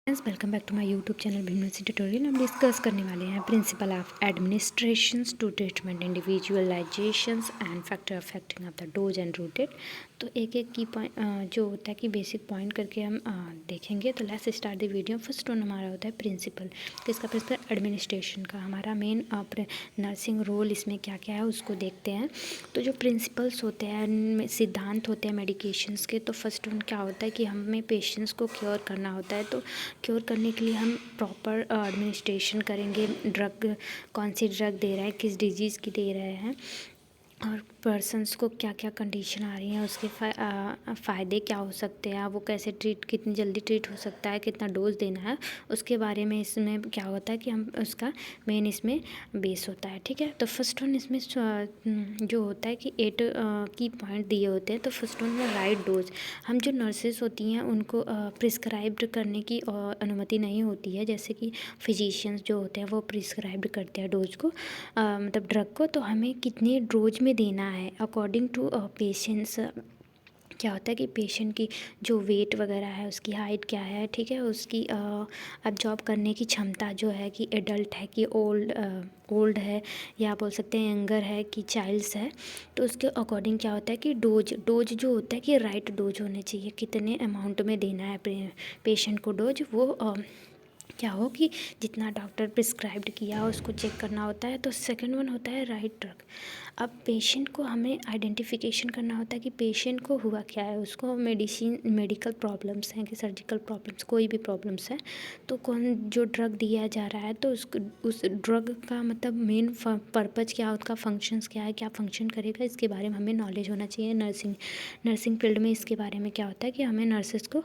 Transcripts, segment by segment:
Welcome back to my YouTube channel भिन्नसी tutorial. हम discuss करने वाले हैं principle of administrations to treatment individualisations and factor affecting of the dose and routed. तो एक एक की पॉइंट जो होता है कि बेसिक पॉइंट करके हम देखेंगे। तो let's start the video. First one हमारा होता है प्रिंसिपल। किसका? प्रिंसिपल एडमिनिस्ट्रेशन का। हमारा मेन नर्सिंग रोल इसमें क्या क्या है उसको देखते हैं। तो जो प्रिंसिपल्स होते हैं, सिद्धांत होते हैं मेडिकेशंस के, तो फर्स्ट वन क्या होता है कि हमें पेशेंट्स को क्योर करना होता है। तो क्योर करने के लिए हम प्रॉपर एडमिनिस्ट्रेशन करेंगे। ड्रग कौन सी ड्रग दे रहा है, किस डिजीज़ की दे रहे हैं, और पर्सन्स को क्या क्या कंडीशन आ रही हैं, उसके फ़ायदे क्या हो सकते हैं, वो कैसे ट्रीट, कितनी जल्दी ट्रीट हो सकता है, कितना डोज देना है, उसके बारे में इसमें क्या होता है कि हम उसका मेन इसमें बेस होता है। ठीक है। तो फर्स्ट वन इसमें जो होता है कि 8 की पॉइंट दिए होते हैं। तो फर्स्ट वन में राइट डोज। हम जो नर्सेस होती हैं उनको प्रिस्क्राइब्ड करने की अनुमति नहीं होती है। जैसे कि फिजिशियंस जो होते हैं वो प्रिस्क्राइब्ड करते हैं डोज को, मतलब ड्रग को। तो हमें कितनी डोज में देना है अकॉर्डिंग टू पेशेंट्स। क्या होता है कि पेशेंट की जो वेट वगैरह है, उसकी हाइट क्या है, ठीक है, उसकी अब्जॉर्ब करने की क्षमता जो है कि एडल्ट है कि ओल्ड है, या बोल सकते हैं यंगर है कि चाइल्ड्स है। तो उसके अकॉर्डिंग क्या होता है कि डोज जो होता है कि राइट डोज होने चाहिए। कितने अमाउंट में देना है पेशेंट को डोज, वो क्या हो कि जितना डॉक्टर प्रिस्क्राइब्ड किया उसको चेक करना होता है। तो सेकंड वन होता है राइट ड्रग। अब पेशेंट को हमें आइडेंटिफिकेशन करना होता है कि पेशेंट को हुआ क्या है, उसको मेडिकल प्रॉब्लम्स हैं कि सर्जिकल प्रॉब्लम्स, कोई भी प्रॉब्लम्स है, तो कौन जो ड्रग दिया जा रहा है, तो उस ड्रग का मतलब मेन पर्पज़ क्या है, उसका फंक्शंस क्या है, क्या फंक्शन करेगा, इसके बारे में हमें नॉलेज होना चाहिए। नर्सिंग फील्ड में इसके बारे में क्या होता है कि हमें नर्सेस को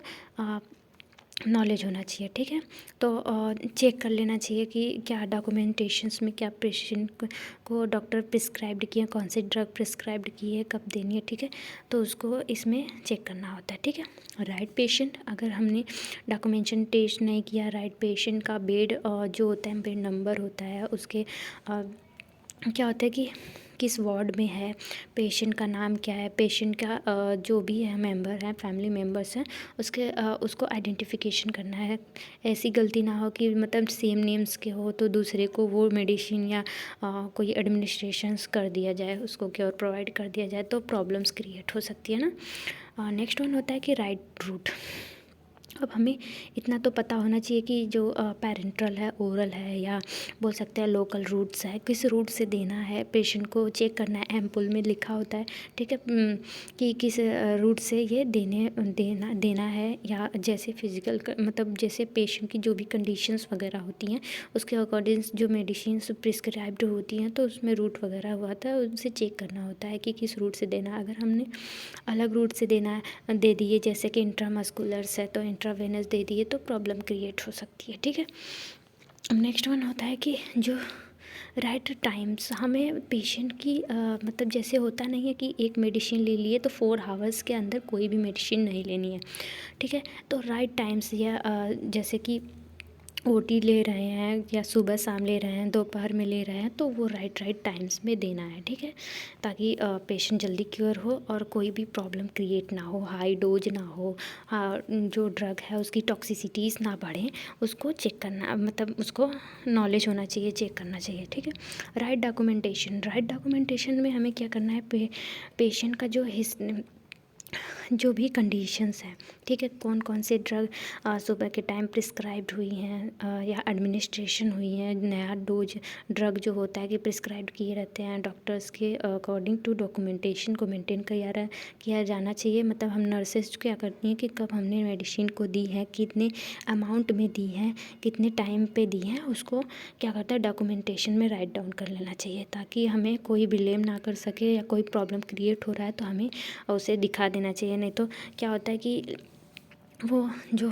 नॉलेज होना चाहिए। ठीक है। तो चेक कर लेना चाहिए कि क्या डॉक्यूमेंटेशंस में क्या पेशेंट को डॉक्टर प्रिस्क्राइब्ड किए, कौन सी ड्रग प्रिस्क्राइब्ड की है, कब देनी है। ठीक है। तो उसको इसमें चेक करना होता है। ठीक है। राइट पेशेंट, अगर हमने डॉक्यूमेंटेशन टेस्ट नहीं किया, राइट पेशेंट का बेड जो होता है, बेड नंबर होता है, उसके क्या होता है कि किस वार्ड में है, पेशेंट का नाम क्या है, पेशेंट का जो भी है मेंबर है, फैमिली मेंबर्स हैं, उसको आइडेंटिफिकेशन करना है। ऐसी गलती ना हो कि मतलब सेम नेम्स के हो तो दूसरे को वो मेडिसिन या कोई एडमिनिस्ट्रेशंस कर दिया जाए, उसको क्योर प्रोवाइड कर दिया जाए, तो प्रॉब्लम्स क्रिएट हो सकती है ना। नेक्स्ट वन होता है कि राइट रूट। अब हमें इतना तो पता होना चाहिए कि जो पैरेंट्रल है, ओरल है, या बोल सकते हैं लोकल रूट्स है, किस रूट से देना है, पेशेंट को चेक करना है। एम्पुल में लिखा होता है, ठीक है, कि किस रूट से ये देना है, या जैसे फिजिकल मतलब जैसे पेशेंट की जो भी कंडीशंस वगैरह होती हैं उसके अकॉर्डिंग जो मेडिसिन प्रिस्क्राइब्ड होती हैं, तो उसमें रूट वगैरह हुआ था, उनसे चेक करना होता है कि किस रूट से देना है। अगर हमने अलग रूट से दे दिए, जैसे कि इंट्रामस्कुलर्स है तो इंट्रावेनस दे दिए, तो प्रॉब्लम क्रिएट हो सकती है। ठीक है। नेक्स्ट वन होता है कि जो राइट टाइम्स, हमें पेशेंट की मतलब जैसे होता नहीं है कि एक मेडिसिन ले लिए तो 4 आवर्स के अंदर कोई भी मेडिसिन नहीं लेनी है। ठीक है। तो राइट टाइम्स, या जैसे कि ओटी ले रहे हैं या सुबह शाम ले रहे हैं, दोपहर में ले रहे हैं, तो वो राइट टाइम्स में देना है। ठीक है। ताकि पेशेंट जल्दी क्योर हो और कोई भी प्रॉब्लम क्रिएट ना हो, हाई डोज ना हो, जो ड्रग है उसकी टॉक्सिसिटीज़ ना बढ़े, उसको चेक करना, मतलब उसको नॉलेज होना चाहिए, चेक करना चाहिए। ठीक है। राइट डॉक्यूमेंटेशन में हमें क्या करना है, पेशेंट का जो भी कंडीशंस हैं, ठीक है, कौन कौन से ड्रग सुबह के टाइम प्रिस्क्राइब्ड हुई हैं या एडमिनिस्ट्रेशन हुई हैं, नया डोज ड्रग जो होता है कि प्रिस्क्राइब्ड किए रहते हैं डॉक्टर्स के अकॉर्डिंग टू डॉक्यूमेंटेशन को मेंटेन किया जाना चाहिए। मतलब हम नर्सेज क्या करती हैं कि कब हमने मेडिसिन को दी है, कितने अमाउंट में दी है, कितने टाइम पे दी है, उसको क्या करता है डॉक्यूमेंटेशन में राइट डाउन कर लेना चाहिए, ताकि हमें कोई ब्लेम ना कर सके, या कोई प्रॉब्लम क्रिएट हो रहा है तो हमें उसे दिखा देना चाहिए। नहीं तो क्या होता है कि वो जो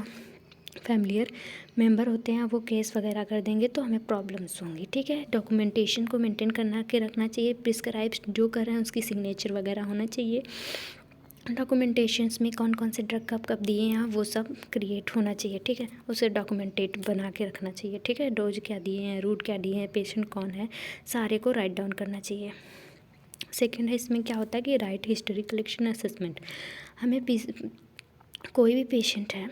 फैमिलियर मेंबर होते हैं वो केस वगैरह कर देंगे, तो हमें प्रॉब्लम्स होंगी। ठीक है। डॉक्यूमेंटेशन को मेंटेन करना के रखना चाहिए। प्रिस्क्राइब जो कर रहे हैं उसकी सिग्नेचर वगैरह होना चाहिए। डॉक्यूमेंटेशंस में कौन कौन से ड्रग कब कब दिए हैं वो सब क्रिएट होना चाहिए। ठीक है। उसे डॉक्यूमेंटेट बना के रखना चाहिए। ठीक है। डोज क्या दिए हैं, रूट क्या दिए हैं, पेशेंट कौन है, सारे को राइट डाउन करना चाहिए। सेकेंड है, इसमें क्या होता है कि राइट हिस्ट्री कलेक्शन असेसमेंट। हमें कोई भी पेशेंट है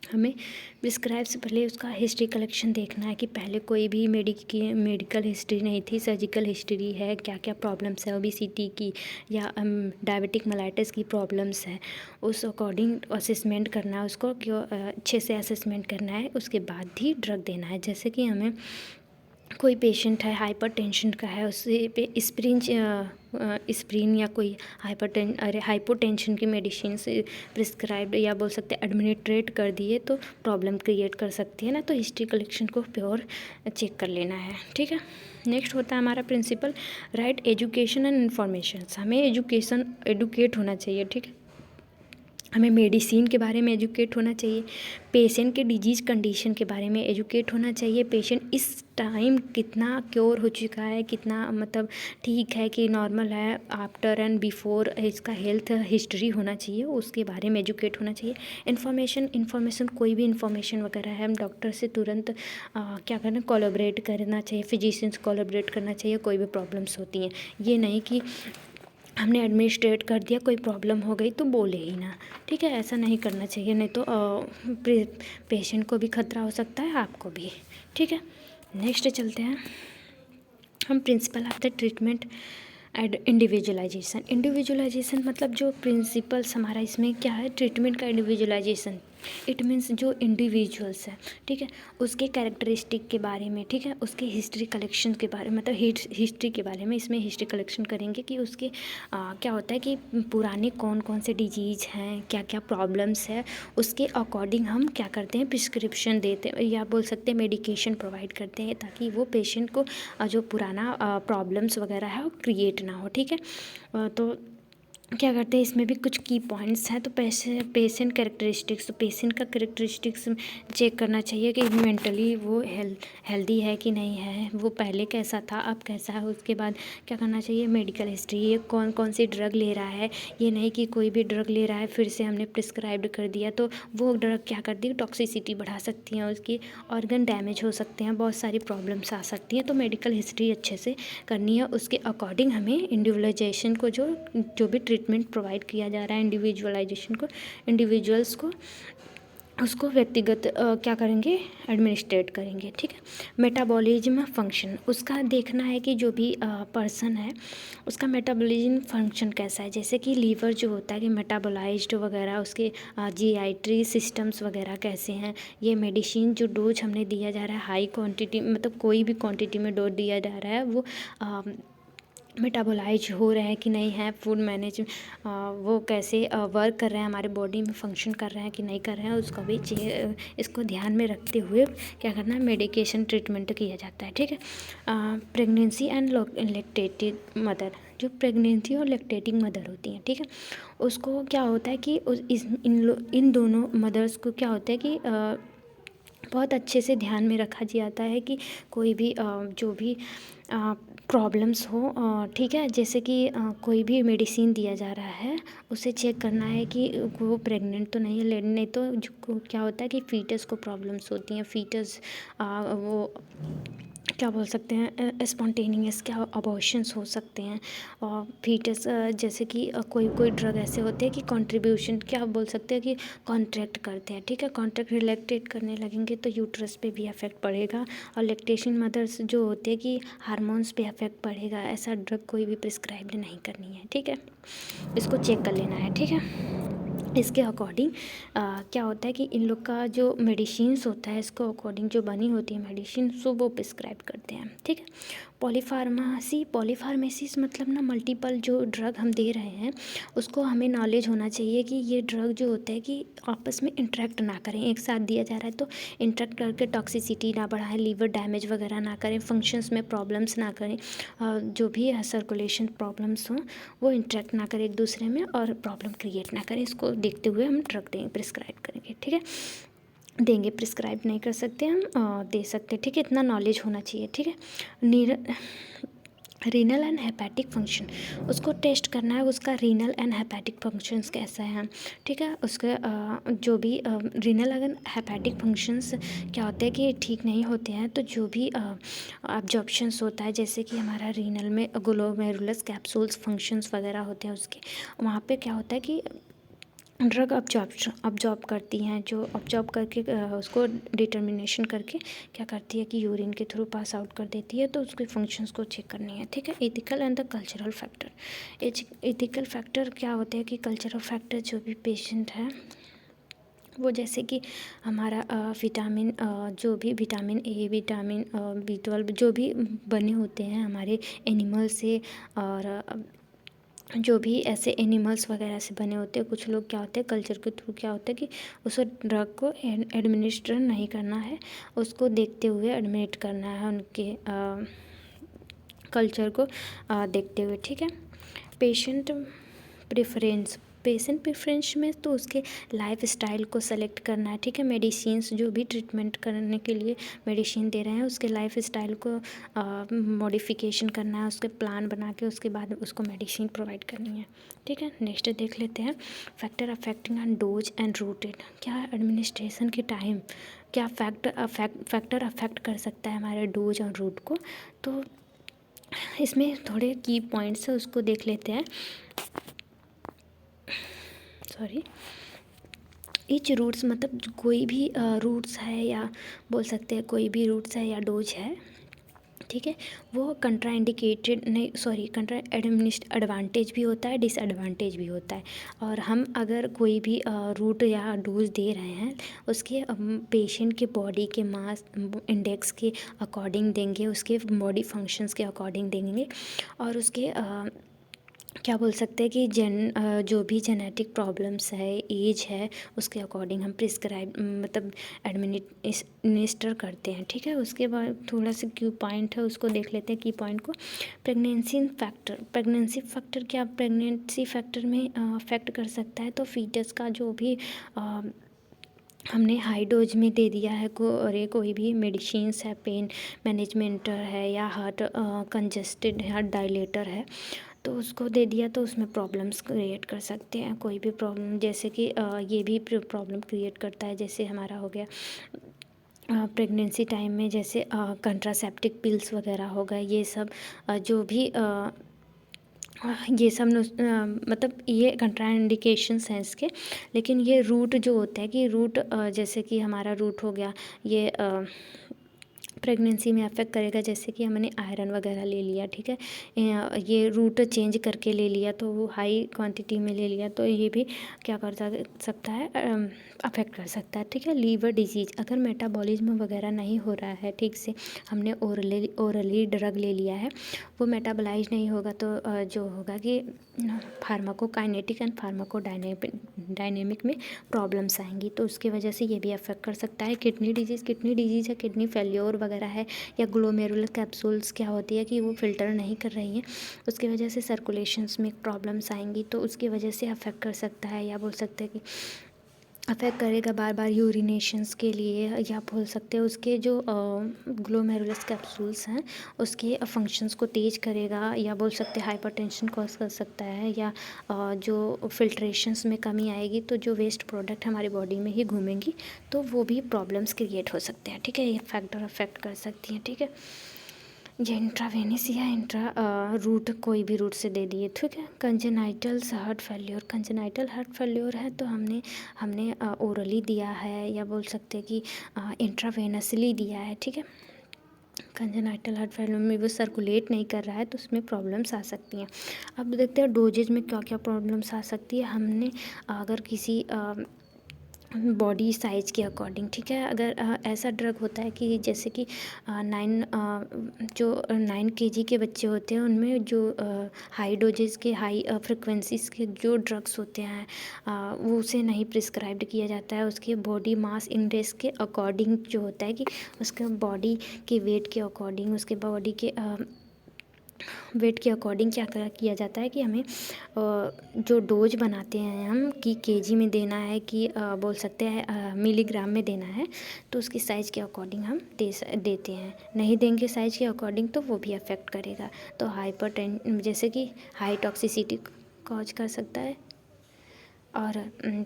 हमें प्रिस्क्राइब से पहले उसका हिस्ट्री कलेक्शन देखना है कि पहले कोई भी मेडिकल हिस्ट्री नहीं थी, सर्जिकल हिस्ट्री है, क्या क्या प्रॉब्लम्स है, ओबेसिटी की या डायबिटिक मेलाइटिस की प्रॉब्लम्स है, उस अकॉर्डिंग असेसमेंट करना है उसको, क्यों अच्छे से असेसमेंट करना है, उसके बाद ही ड्रग देना है। जैसे कि हमें कोई पेशेंट है हाइपरटेंशन का है, उससे पे स्प्रीन या कोई हाइपोटेंशन की मेडिसिन से प्रिस्क्राइब्ड या बोल सकते हैं एडमिनिस्ट्रेट कर दिए तो प्रॉब्लम क्रिएट कर सकती है ना। तो हिस्ट्री कलेक्शन को प्योर चेक कर लेना है, ठीक है। नेक्स्ट होता है हमारा principal right education and information. हमें एडुकेट होना चाहिए, ठीक है। हमें मेडिसिन के बारे में एजुकेट होना चाहिए, पेशेंट के डिजीज़ कंडीशन के बारे में एजुकेट होना चाहिए, पेशेंट इस टाइम कितना क्योर हो चुका है, कितना मतलब ठीक है कि नॉर्मल है, आफ्टर एंड बिफोर इसका हेल्थ हिस्ट्री होना चाहिए, उसके बारे में एजुकेट होना चाहिए। इन्फॉर्मेशन कोई भी इन्फॉर्मेशन वगैरह है हम डॉक्टर से तुरंत क्या करना, कोलैबोरेट करना चाहिए, फिजिशियंस कोलैबोरेट करना चाहिए कोई भी प्रॉब्लम्स होती हैं। ये नहीं कि हमने एडमिनिस्ट्रेट कर दिया, कोई प्रॉब्लम हो गई तो बोले ही ना, ठीक है, ऐसा नहीं करना चाहिए, नहीं तो पेशेंट को भी खतरा हो सकता है, आपको भी, ठीक है। नेक्स्ट चलते हैं हम principle of the treatment and individualisation मतलब जो प्रिंसिपल्स हमारा इसमें क्या है, ट्रीटमेंट का इंडिविजुअलाइजेशन। इट मीन्स जो इंडिविजुअल्स है, ठीक है, उसके कैरेक्टरिस्टिक के बारे में, ठीक है, उसके हिस्ट्री कलेक्शन के बारे में, मतलब हिस्ट्री के बारे में इसमें हिस्ट्री कलेक्शन करेंगे कि उसके क्या होता है कि पुराने कौन कौन से डिजीज़ हैं, क्या क्या प्रॉब्लम्स है, उसके अकॉर्डिंग हम क्या करते हैं, प्रिस्क्रिप्शन देते हैं या बोल सकते हैं मेडिकेशन प्रोवाइड करते हैं, ताकि वो पेशेंट को जो पुराना प्रॉब्लम्स वगैरह है वो क्रिएट ना हो, ठीक है। तो क्या करते हैं इसमें भी कुछ की पॉइंट्स हैं। तो पेशेंट कैरेक्टरिस्टिक्स, तो पेशेंट का कैरेक्टरिस्टिक्स चेक करना चाहिए कि मेंटली वो हेल्दी है कि नहीं है, वो पहले कैसा था अब कैसा है। उसके बाद क्या करना चाहिए, मेडिकल हिस्ट्री, ये कौन कौन सी ड्रग ले रहा है, ये नहीं कि कोई भी ड्रग ले रहा है फिर से हमने प्रिस्क्राइब्ड कर दिया तो वो ड्रग क्या करती है, टॉक्सिसिटी बढ़ा सकती है, उसकी ऑर्गन डैमेज हो सकते हैं, बहुत सारी प्रॉब्लम्स आ सकती हैं। तो मेडिकल हिस्ट्री अच्छे से करनी है, उसके अकॉर्डिंग हमें इंडिविजुअलाइजेशन को जो भी ट्रीटमेंट प्रोवाइड किया जा रहा है, इंडिविजुअलाइजेशन को, इंडिविजुअल्स को, उसको व्यक्तिगत क्या करेंगे, एडमिनिस्ट्रेट करेंगे, ठीक है। मेटाबॉलिज्म फंक्शन, उसका देखना है कि जो भी पर्सन है उसका मेटाबॉलिज्म फंक्शन कैसा है। जैसे कि लीवर जो होता है कि मेटाबोलाइज्ड वगैरह, उसके जीआईटी सिस्टम्स वगैरह कैसे हैं, ये मेडिसिन जो डोज हमने दिया जा रहा है हाई क्वांटिटी, मतलब कोई भी क्वांटिटी में डोज दिया जा रहा है वो मेटाबोलाइज हो रहे हैं कि नहीं है, फूड मैनेज वो कैसे वर्क कर रहे हैं, हमारे बॉडी में फंक्शन कर रहे हैं कि नहीं कर रहे हैं, उसको भी इसको ध्यान में रखते हुए क्या करना है, मेडिकेशन ट्रीटमेंट किया जाता है, ठीक है। प्रेगनेंसी एंड लैक्टेटिंग मदर, जो प्रेगनेंसी और लैक्टेटिंग मदर होती हैं, ठीक है, उसको क्या होता है कि इन दोनों मदर्स को क्या होता है कि बहुत अच्छे से ध्यान में रखा जाता है कि कोई भी जो भी प्रॉब्लम्स हो, ठीक है, जैसे कि कोई भी मेडिसिन दिया जा रहा है उसे चेक करना है कि वो प्रेग्नेंट तो नहीं है, नहीं तो क्या होता है कि फीटस को प्रॉब्लम्स होती हैं, फीटस वो क्या बोल सकते हैं, स्पॉन्टेनियस क्या अबॉर्शंस हो सकते हैं, और फीटस जैसे कि कोई ड्रग ऐसे होते हैं कि कंट्रीब्यूशन क्या बोल सकते हैं कि कॉन्ट्रैक्ट करते हैं, ठीक है, कॉन्ट्रैक्ट रिलैक्टेट करने लगेंगे तो यूट्रस पे भी इफेक्ट पड़ेगा, और लैक्टेशन मदर्स जो होते हैं कि हार्मोन्स पे इफेक्ट पड़ेगा। ऐसा ड्रग कोई भी प्रिस्क्राइब नहीं करनी है, ठीक है, इसको चेक कर लेना है, ठीक है। इसके अकॉर्डिंग क्या होता है कि इन लोग का जो मेडिसिन्स होता है इसको अकॉर्डिंग जो बनी होती है मेडिसिन सो वो प्रिस्क्राइब करते हैं, ठीक है। पॉलीफार्मेसीज मतलब ना मल्टीपल जो ड्रग हम दे रहे हैं उसको हमें नॉलेज होना चाहिए कि ये ड्रग जो होता है कि आपस में इंटरेक्ट ना करें, एक साथ दिया जा रहा है तो इंटरेक्ट करके टॉक्सिसिटी ना बढ़ाएं, लीवर डैमेज वगैरह ना करें, फंक्शंस में प्रॉब्लम्स ना करें, जो भी सर्कुलेशन प्रॉब्लम्स हों वो इंटरेक्ट ना करें एक दूसरे में और प्रॉब्लम क्रिएट ना करें। इसको देखते हुए हम ड्रग देंगे, प्रिस्क्राइब करेंगे, ठीक है, देंगे, प्रिस्क्राइब नहीं कर सकते हम, दे सकते, ठीक है, इतना नॉलेज होना चाहिए, ठीक है। रीनल एंड हेपेटिक फंक्शन, उसको टेस्ट करना है, उसका रीनल एंड हेपेटिक फंक्शंस कैसा है, ठीक है, उसके जो भी रीनल एंड हेपेटिक फंक्शंस क्या होते हैं कि ठीक नहीं होते हैं तो जो भी अब्जॉर्प्शंस होता है, जैसे कि हमारा रीनल में ग्लोमेरुलस कैप्सूल्स फंक्शंस वगैरह होते हैं उसके, वहाँ पे क्या होता है कि ड्रग अब्जॉर्ब करती हैं, जो अब्जॉर्ब करके उसको डिटर्मिनेशन करके क्या करती है कि यूरिन के थ्रू पास आउट कर देती है। तो उसके फंक्शंस को चेक करनी है, ठीक है। Ethical and the cultural factor. Ethical factor क्या होते हैं कि कल्चरल फैक्टर जो भी पेशेंट है वो, जैसे कि हमारा विटामिन, जो भी विटामिन ए, विटामिन B12 जो भी बने होते हैं हमारे एनिमल से, और जो भी ऐसे एनिमल्स वगैरह से बने होते हैं, कुछ लोग क्या होते हैं कल्चर के थ्रू क्या होता है कि उस ड्रग को एडमिनिस्ट्रेट नहीं करना है, उसको देखते हुए एडमिट करना है उनके कल्चर को देखते हुए, ठीक है। पेशेंट प्रेफरेंस, पेशेंट प्रेफरेंस में तो उसके लाइफ स्टाइल को सेलेक्ट करना है, ठीक है। मेडिसिन्स जो भी ट्रीटमेंट करने के लिए मेडिसिन दे रहे हैं उसके लाइफ स्टाइल को मॉडिफिकेशन करना है, उसके प्लान बना के उसके बाद उसको मेडिसिन प्रोवाइड करनी है, ठीक है। नेक्स्ट देख लेते हैं factor affecting on dose and rooted. क्या एडमिनिस्ट्रेशन के टाइम क्या फैक्टर अफेक्ट कर सकता है हमारे डोज और रूट को। तो इसमें थोड़े की पॉइंट्स है, उसको देख लेते हैं। सॉरी, ईच रूट्स मतलब कोई भी रूट्स है, या बोल सकते हैं कोई भी रूट्स है या डोज है, ठीक है, वो कंट्राइंडिकेटेड नहीं, सॉरी, एडवांटेज भी होता है, डिसएडवांटेज भी होता है। और हम अगर कोई भी रूट या डोज दे रहे हैं उसके पेशेंट के बॉडी के मास इंडेक्स के अकॉर्डिंग देंगे, उसके बॉडी फंक्शंस के अकॉर्डिंग देंगे, और उसके क्या बोल सकते हैं कि जो भी जेनेटिक प्रॉब्लम्स है, एज है, उसके अकॉर्डिंग हम प्रिस्क्राइब मतलब एडमिनिस्टर करते हैं, ठीक है। उसके बाद थोड़ा सा क्यू पॉइंट है, उसको देख लेते हैं की पॉइंट को। प्रेगनेंसी फैक्टर क्या प्रेगनेंसी फैक्टर में अफेक्ट कर सकता है। तो फीटस का जो भी हमने हाई डोज में दे दिया है कोई भी मेडिसिन्स है, पेन मैनेजमेंटर है, या हार्ट कंजेस्टेड हार्ट डायलेटर है, तो उसको दे दिया तो उसमें प्रॉब्लम्स क्रिएट कर सकते हैं। कोई भी प्रॉब्लम, जैसे कि ये भी प्रॉब्लम क्रिएट करता है, जैसे हमारा हो गया प्रेगनेंसी टाइम में, जैसे कंट्रासेप्टिक पिल्स वगैरह हो गए, ये सब जो भी ये सब मतलब ये कंट्राइंडिकेशंस हैं इसके। लेकिन ये रूट जो होता है कि रूट जैसे कि हमारा रूट हो गया, ये प्रेगनेंसी में अफेक्ट करेगा। जैसे कि हमने आयरन वगैरह ले लिया, ठीक है, ये रूट चेंज करके ले लिया, तो वो हाई क्वांटिटी में ले लिया, तो ये भी क्या कर सकता है, अफेक्ट कर सकता है, ठीक है। लीवर डिजीज़, अगर मेटाबॉलिज्म वगैरह नहीं हो रहा है ठीक से, हमने ओरली ड्रग ले लिया है, वो मेटाबोलाइज नहीं होगा, तो जो होगा कि फार्माकोकाइनेटिक एंड फार्माकोडायनेमिक में प्रॉब्लम्स आएंगी, तो उसकी वजह से ये भी अफेक्ट कर सकता है। किडनी डिजीज़ है, किडनी फेल्योर वगैरह है, या ग्लोमेरुलर कैप्सूल्स क्या होती है कि वो फिल्टर नहीं कर रही हैं, उसकी वजह से सर्कुलेशंस में प्रॉब्लम्स आएंगी, तो उसकी वजह से अफेक्ट कर सकता है, या बोल सकते हैं कि अफेक्ट करेगा बार बार यूरिनेशंस के लिए, या बोल सकते हैं उसके जो ग्लोमेरुलस कैप्सूल्स हैं उसके फंक्शंस को तेज़ करेगा, या बोल सकते हैं हाइपरटेंशन कॉज कर सकता है, या जो फिल्ट्रेशंस में कमी आएगी, तो जो वेस्ट प्रोडक्ट हमारी बॉडी में ही घूमेंगी, तो वो भी प्रॉब्लम्स क्रिएट हो सकते हैं, ठीक है। ये फैक्टर अफेक्ट कर सकती हैं, ठीक है। ये इंट्रावेनस या रूट कोई भी रूट से दे दिए, ठीक है। कंजेनाइटल हार्ट फेल्योर है, तो हमने ओरली दिया है, या बोल सकते हैं कि इंट्रावेनसली दिया है, ठीक है। कंजेनाइटल हार्ट फेल्योर में वो सर्कुलेट नहीं कर रहा है, तो उसमें प्रॉब्लम्स आ सकती हैं। अब देखते हैं डोजेज में क्या क्या प्रॉब्लम्स आ सकती है। हमने अगर किसी बॉडी साइज़ के अकॉर्डिंग, ठीक है, अगर ऐसा ड्रग होता है कि जैसे कि 9 kg के बच्चे होते हैं, उनमें जो हाई डोजेस के हाई फ्रिक्वेंसीज के जो ड्रग्स होते हैं वो उसे नहीं प्रिस्क्राइब्ड किया जाता है। उसके बॉडी मास इंडेक्स के अकॉर्डिंग जो होता है कि उसके बॉडी के वेट के अकॉर्डिंग, उसके बॉडी के वेट के अकॉर्डिंग क्या किया जाता है कि हमें जो डोज बनाते हैं हम कि केजी में देना है कि बोल सकते हैं मिलीग्राम में देना है, तो उसकी साइज़ के अकॉर्डिंग हम देते हैं। नहीं देंगे साइज़ के अकॉर्डिंग तो वो भी अफेक्ट करेगा। तो जैसे कि हाई टॉक्सिसिटी कॉज कर सकता है, और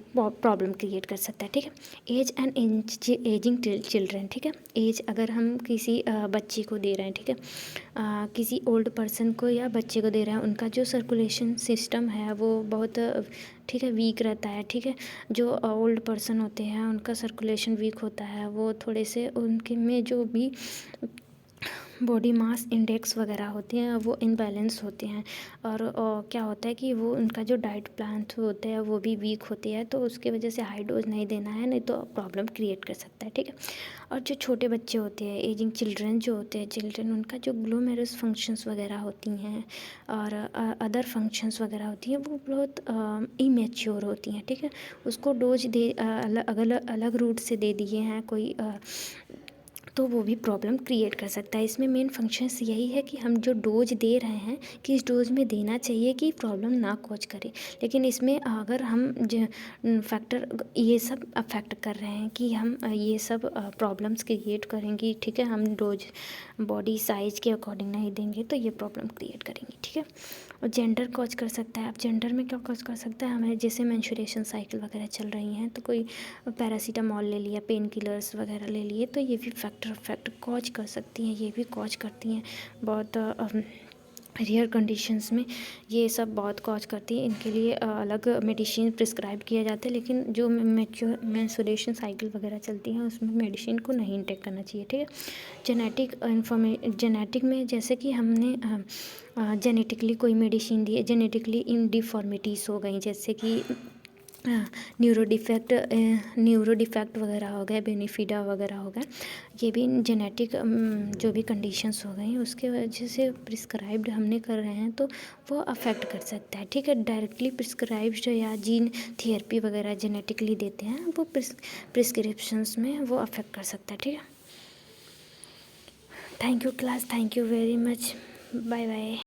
प्रॉब्लम क्रिएट कर सकता है, ठीक है। एज एंड एजिंग चिल्ड्रन, ठीक है। एज अगर हम किसी बच्चे को दे रहे हैं, ठीक है, किसी ओल्ड पर्सन को या बच्चे को दे रहे हैं, उनका जो सर्कुलेशन सिस्टम है वो बहुत ठीक है वीक रहता है, ठीक है। जो ओल्ड पर्सन होते हैं उनका सर्कुलेशन वीक होता है, वो थोड़े से उनके में जो भी बॉडी मास इंडेक्स वगैरह होते हैं वो इनबैलेंस होते हैं, और क्या होता है कि वो उनका जो डाइट प्लान होते हैं वो भी वीक होते हैं, तो उसकी वजह से हाई डोज नहीं देना है, नहीं तो प्रॉब्लम क्रिएट कर सकता है, ठीक है। और जो छोटे बच्चे होते हैं, एजिंग चिल्ड्रन जो होते हैं, चिल्ड्रन उनका जो ग्लोमेरुलस फंक्शंस वगैरह होती हैं और अदर फंक्शंस वगैरह होती हैं वो बहुत इमेच्योर होती हैं, ठीक है। उसको डोज दे अलग रूट से दे दिए हैं कोई तो वो भी प्रॉब्लम क्रिएट कर सकता है। इसमें मेन फंक्शंस यही है कि हम जो डोज दे रहे हैं किस डोज में देना चाहिए कि प्रॉब्लम ना कॉज करे, लेकिन इसमें अगर हम फैक्टर ये सब अफेक्ट कर रहे हैं कि हम ये सब प्रॉब्लम्स क्रिएट करेंगी, ठीक है, हम डोज बॉडी साइज के अकॉर्डिंग नहीं देंगे तो ये प्रॉब्लम क्रिएट करेंगी, ठीक है। और जेंडर कॉज कर सकता है। अब जेंडर में क्या कॉज कर सकता है, हमें जैसे मेंस्ट्रुएशन साइकिल वगैरह चल रही हैं तो कोई पैरासीटामॉल ले लिया, पेन किलर्स वगैरह ले लिए, तो ये भी फैक्टर इफेक्ट कॉज कर सकती हैं, ये भी कॉज करती हैं बहुत रेयर कंडीशंस में, ये सब बहुत कॉज करती है। इनके लिए अलग मेडिसिन प्रिस्क्राइब किया जाता है, लेकिन जो मैच्योर मेंस्ट्रुएशन साइकिल वगैरह चलती हैं उसमें मेडिसिन को नहीं इंटेक करना चाहिए, ठीक है। जेनेटिक में जैसे कि हमने जेनेटिकली कोई मेडिसिन दी है, जेनेटिकली इन डिफॉर्मिटीज़ हो गई, जैसे कि न्यूरो डिफेक्ट वगैरह हो गए, बेनिफिडा वगैरह हो गए, ये भी जेनेटिक जो भी कंडीशंस हो गई उसके वजह से प्रिस्क्राइब्ड हमने कर रहे हैं तो वो अफेक्ट कर सकता है, ठीक है। डायरेक्टली प्रिस्क्राइब्ड या जीन थेरेपी वगैरह जेनेटिकली देते हैं वो प्रिस्क्रिप्शंस में वो अफेक्ट कर सकता है, ठीक है। Thank you class, thank you very much, bye bye.